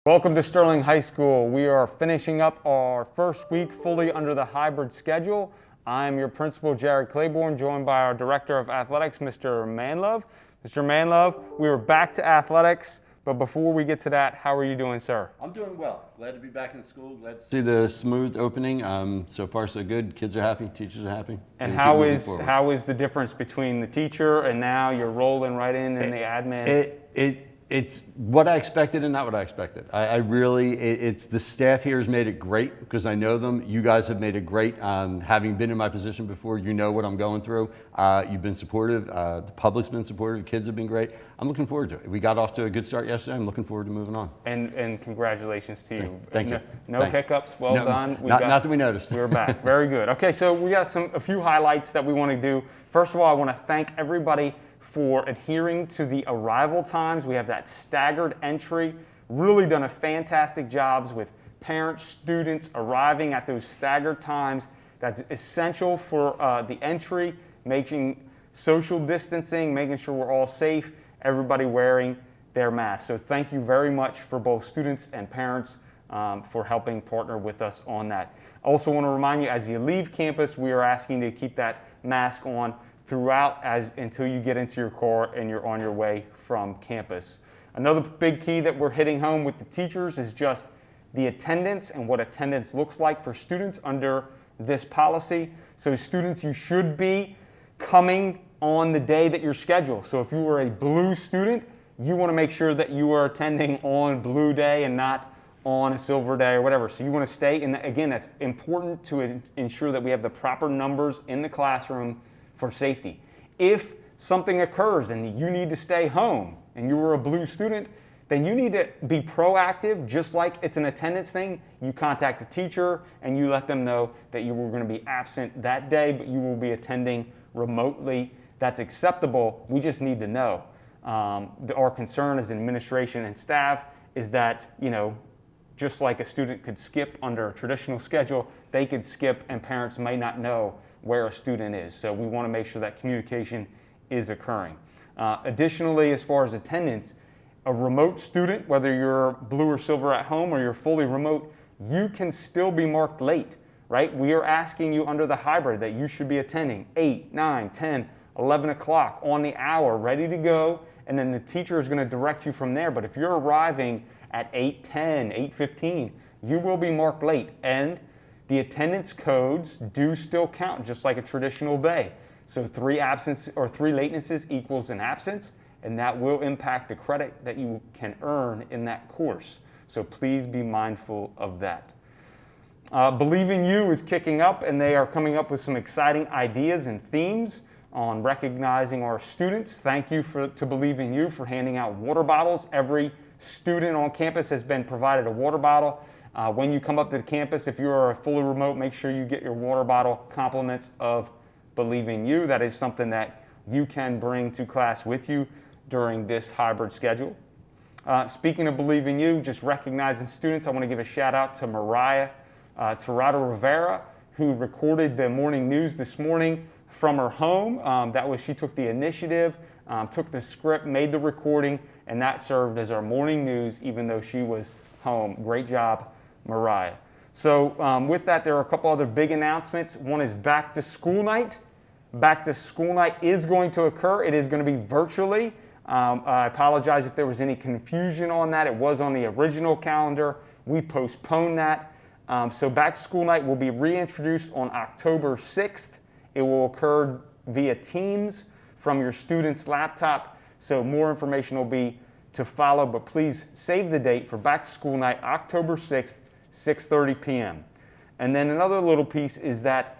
Welcome to Sterling High School. We are finishing up our first week fully under the hybrid schedule. I'm your principal, Jared Claybourn, joined by our Director of Athletics, Mr. Manlove. Mr. Manlove, we are back to athletics, but before we get to that, how are you doing, sir? I'm doing well. Glad to be back in school. Glad to see the smooth opening. So far, so good. Kids are happy. Teachers are happy. And how is the difference between the teacher and now you're rolling right in the admin? It's what I expected and not what I expected. It's the staff here has made it great because I know them. You guys have made it great. Having been in my position before, you know what I'm going through. You've been supportive. The public's been supportive. Kids have been great. I'm looking forward to it. We got off to a good start yesterday. I'm looking forward to moving on. And congratulations to you. Thank you. No hiccups. Well done. Not that we noticed. We're back. Very good. Okay, so we got a few highlights that we want to do. First of all, I want to thank everybody for adhering to the arrival times. We have that staggered entry. Really done a fantastic job with parents, students arriving at those staggered times. That's essential for the entry, making social distancing, making sure we're all safe, everybody wearing their masks. So thank you very much for both students and parents for helping partner with us on that. Also want to remind you, as you leave campus, we are asking you to keep that mask on throughout until you get into your car and you're on your way from campus. Another big key that we're hitting home with the teachers is just the attendance and what attendance looks like for students under this policy. So students, you should be coming on the day that you're scheduled. So if you were a blue student, you want to make sure that you are attending on blue day and not on a silver day or whatever. So you want to stay, and again, that's important to ensure that we have the proper numbers in the classroom for safety. If something occurs and you need to stay home and you were a blue student, then you need to be proactive, just like it's an attendance thing. You contact the teacher and you let them know that you were going to be absent that day, but you will be attending remotely. That's acceptable. We just need to know. Our concern as administration and staff is that, just like a student could skip under a traditional schedule, they could skip and parents may not know where a student is. So we want to make sure that communication is occurring. Additionally, as far as attendance, a remote student, whether you're blue or silver at home or you're fully remote, you can still be marked late, right? We are asking you under the hybrid that you should be attending 8, 9, 10, 11 o'clock on the hour, ready to go, and then the teacher is going to direct you from there. But if you're arriving at 8:10, 8:15, you will be marked late. And the attendance codes do still count, just like a traditional day. So 3 absence or 3 latenesses equals an absence, and that will impact the credit that you can earn in that course. So please be mindful of that. Believe in You is kicking up, and they are coming up with some exciting ideas and themes on recognizing our students. Thank you to Believe in You for handing out water bottles. Every student on campus has been provided a water bottle. When you come up to the campus, if you are fully remote, make sure you get your water bottle compliments of Believe in You. That is something that you can bring to class with you during this hybrid schedule. Speaking of Believe in You, just recognizing students, I want to give a shout out to Mariah Tirado Rivera, who recorded the morning news this morning from her home. She took the initiative, took the script, made the recording, and that served as our morning news, even though she was home. Great job, Mariah. So with that, there are a couple other big announcements. One is Back to School Night. Back to School Night is going to occur. It is going to be virtually. I apologize if there was any confusion on that. It was on the original calendar. We postponed that. So Back to School Night will be reintroduced on October 6th. It will occur via Teams from your student's laptop. So more information will be to follow, but please save the date for Back to School Night, October 6th, 6:30 p.m. And then another little piece is that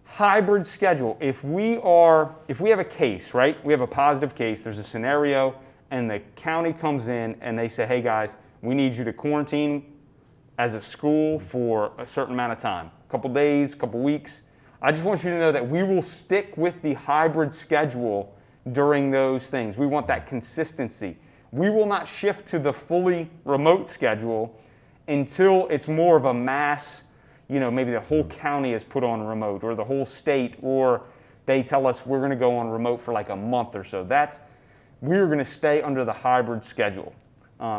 hybrid schedule. If we have a case, right? We have a positive case, there's a scenario, and the county comes in and they say, hey guys, we need you to quarantine as a school for a certain amount of time, a couple days, a couple weeks. I just want you to know that we will stick with the hybrid schedule during those things. We want that consistency. We will not shift to the fully remote schedule until it's more of a mass, maybe the whole county is put on remote or the whole state, or they tell us we're going to go on remote for like a month or so. We're going to stay under the hybrid schedule.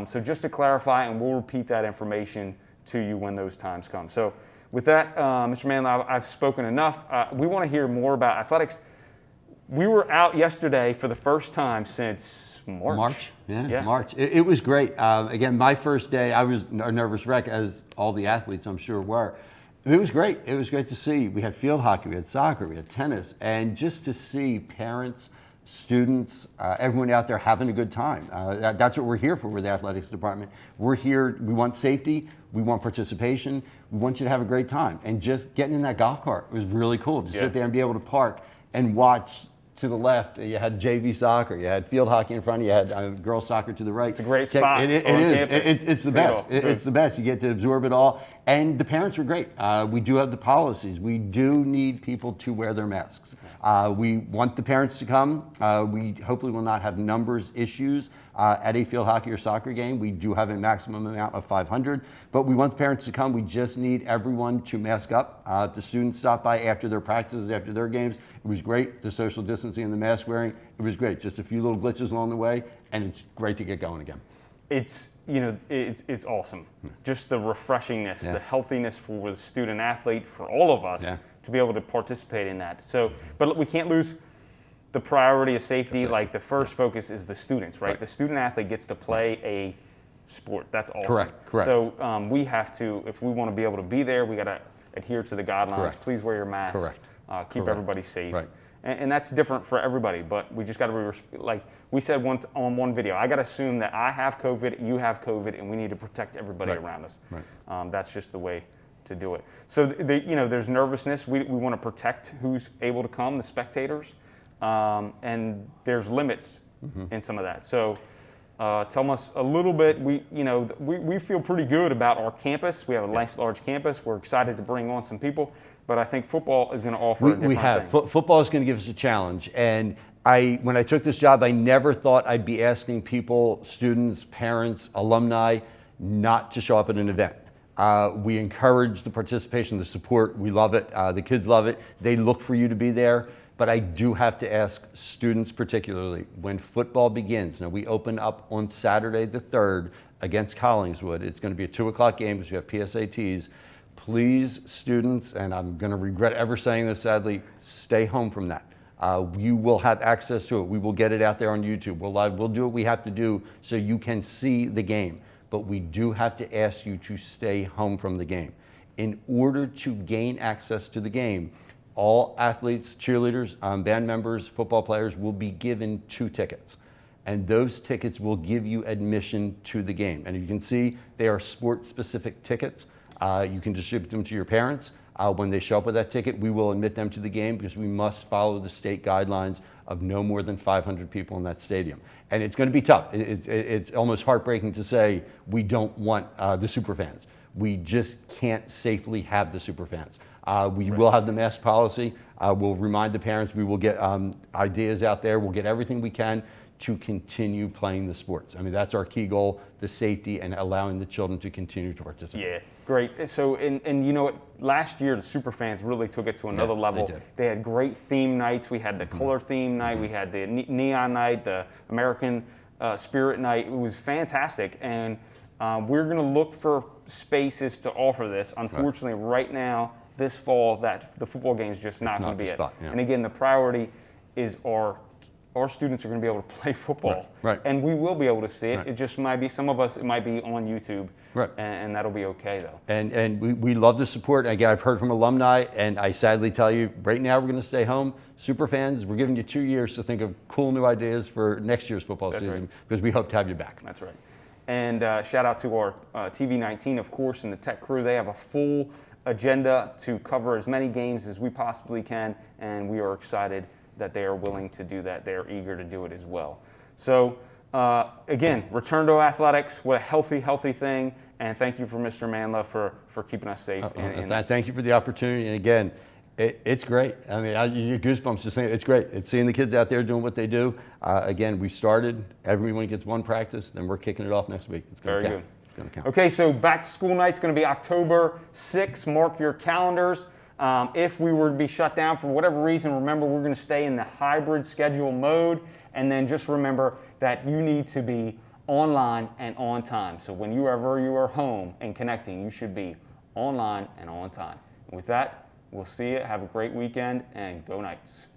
So just to clarify, and we'll repeat that information to you when those times come. So with that, Mr. Manlove, I've spoken enough. We want to hear more about athletics. We were out yesterday for the first time since March. March. It was great. Again, my first day, I was a nervous wreck, as all the athletes I'm sure were. It was great. It was great to see. We had field hockey, we had soccer, we had tennis, and just to see parents, students, everyone out there having a good time. That's what we're here for with the athletics department. We're here, we want safety, we want participation, we want you to have a great time. And just getting in that golf cart was really cool to sit there and be able to park and watch. To the left, you had JV soccer, you had field hockey in front, you had girls soccer to the right. It's a great spot. It is. It's the best. It's the best. You get to absorb it all. And the parents were great. We do have the policies. We do need people to wear their masks. We want the parents to come. We hopefully will not have numbers issues at a field hockey or soccer game. We do have a maximum amount of 500, but we want the parents to come. We just need everyone to mask up. The students stopped by after their practices, after their games. It was great. The social distancing and the mask wearing, it was great. Just a few little glitches along the way, and it's great to get going again. It's awesome. Just the refreshingness, the healthiness for the student athlete, for all of us to be able to participate in that. So, but we can't lose the priority of safety. Like the first focus is the students, right? The student athlete gets to play a sport. That's awesome. Correct. So we have to, if we want to be able to be there, we got to adhere to the guidelines. Please wear your mask. Keep everybody safe. And that's different for everybody, but we just got to be, like we said once on one video, I got to assume that I have COVID, you have COVID, and we need to protect everybody around us. That's just the way to do it. So, there's nervousness. We want to protect who's able to come, the spectators, and there's limits in some of that. So tell us a little bit. We feel pretty good about our campus. We have a nice large campus. We're excited to bring on some people. But I think football is going to offer a different thing. Football is going to give us a challenge. And when I took this job, I never thought I'd be asking people, students, parents, alumni, not to show up at an event. We encourage the participation, the support. We love it. The kids love it. They look for you to be there. But I do have to ask students particularly, when football begins, now we open up on Saturday the 3rd against Collingswood. It's going to be a 2 o'clock game because we have PSATs. Please, students, and I'm going to regret ever saying this sadly, stay home from that. You will have access to it. We will get it out there on YouTube. We'll do what we have to do so you can see the game. But we do have to ask you to stay home from the game. In order to gain access to the game, all athletes, cheerleaders, band members, football players will be given 2 tickets. And those tickets will give you admission to the game. And you can see they are sport-specific tickets. You can distribute them to your parents. When they show up with that ticket, we will admit them to the game because we must follow the state guidelines of no more than 500 people in that stadium. And it's going to be tough. It's almost heartbreaking to say we don't want the superfans. We just can't safely have the superfans. We will have the mask policy. We'll remind the parents. We will get ideas out there. We'll get everything we can to continue playing the sports. I mean, that's our key goal, the safety and allowing the children to continue to participate. Yeah, great. So, and you know what, last year the Superfans really took it to another level. They had great theme nights. We had the color theme night. We had the neon night, the American Spirit night. It was fantastic. And we're gonna look for spaces to offer this. Unfortunately, right now, this fall, that the football game is just not going to be it. And again, the priority is our students are going to be able to play football, and we will be able to see it. It just might be, some of us, it might be on YouTube, and that'll be okay though. And we love the support. Again, I've heard from alumni, and I sadly tell you, right now we're going to stay home. Super fans, we're giving you 2 years to think of cool new ideas for next year's football season, because we hope to have you back. That's right. And shout out to our TV19, of course, and the tech crew. They have a full agenda to cover as many games as we possibly can, and we are excited that they are willing to do that. They are eager to do it as well. So again, return to athletics. What a healthy thing. And thank you for Mr. Manlove for keeping us safe. Thank you for the opportunity. And again, it's great. I mean, you get goosebumps just saying it's great. It's seeing the kids out there doing what they do. Again, we started. Everyone gets one practice, then we're kicking it off next week. It's going to count. It's going to count. Okay, so back to school night's going to be October 6th. Mark your calendars. If we were to be shut down for whatever reason, remember we're going to stay in the hybrid schedule mode. And then just remember that you need to be online and on time. So whenever you are home and connecting, you should be online and on time. With that, we'll see you. Have a great weekend and go Knights.